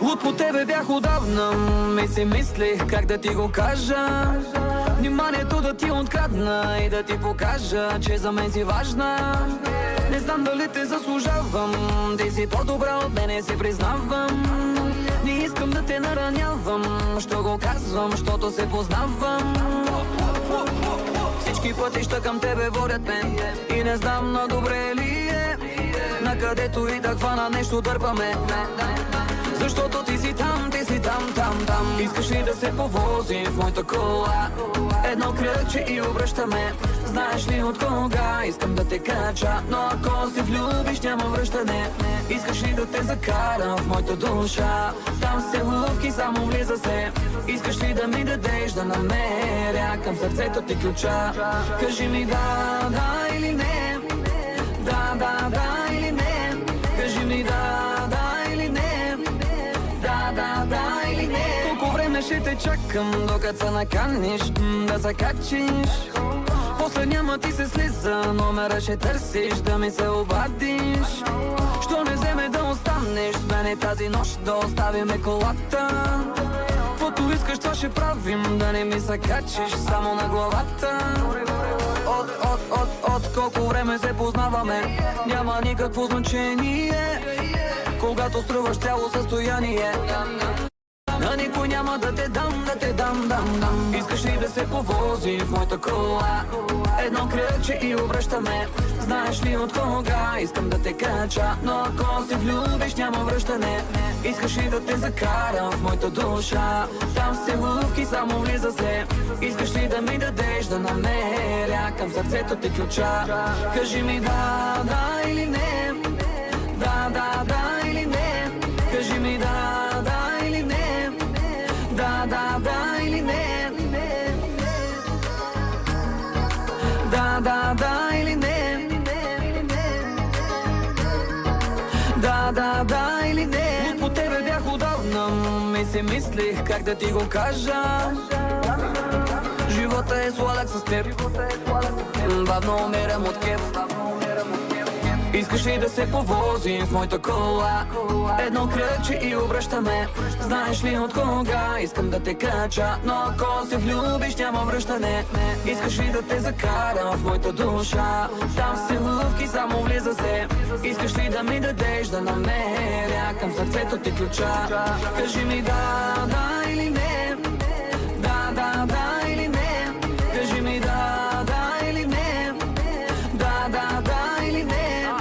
Луд по тебе бях отдавна и си мислих как да ти го кажа. Вниманието да ти открадна и да ти покажа, че за мен си важна. Не знам дали те заслужавам, ти си по-добра от мене, си признавам. Не искам да те наранявам, що го казвам, щото се познавам. Всички пътища към тебе водят мен и не знам на добре ли е. Накъдето и да хвана нещо дърпаме, защото ти си там, там. Искаш ли да се повозим в моята кола? Едно кръгче и обръщаме. Знаеш ли от кога искам да те кача? Но ако се влюбиш няма връщане. Искаш ли да те закарам в моята душа? Там се лувки, само влиза се. Искаш ли да ми дадеш да намеря към сърцето ти ключа? Кажи ми да или не. Да или не. Кажи ми да или не. Да или не. Колко време ще те чакам, докато се наканиш да се качиш? После няма ти се слиза, номера ще търсиш да ми се обадиш. Що не вземе да останеш с мене тази нощ, да оставиме колата? Каквото искаш това ще правим, да не ми се качиш само на главата. От колко време се познаваме, няма никакво значение, когато струваш цяло състояние. На никой няма да те дам. Искаш ли да се повози в моята кола? Едно кръгче и обръщаме. Знаеш ли от кога искам да те кача? Но ако се влюбиш няма връщане. Искаш ли да те закарам в моята душа? Там се лувки, само влиза се. Искаш ли да ми дадеш да намеря към сърцето ти ключа? Кажи ми да или не. Да или не. Кажи ми да или не. Да или не. Да или не. Да или не. Луд по тебе бях отдавна и си мислих как да ти го кажа. Живота е сладък с теб, бавно умирам от кеф. Искаш ли да се повозим в моята кола? Едно кръгче и обръщаме. Знаеш ли от кога искам да те кача? Но ако се влюбиш няма връщане. Искаш ли да те закарам в моята душа? Там се лувки, само влиза се. Искаш ли да ми дадеш да намеря към сърцето ти ключа? Кажи ми да или не. Да или не. Кажи ми да или не. Да или не.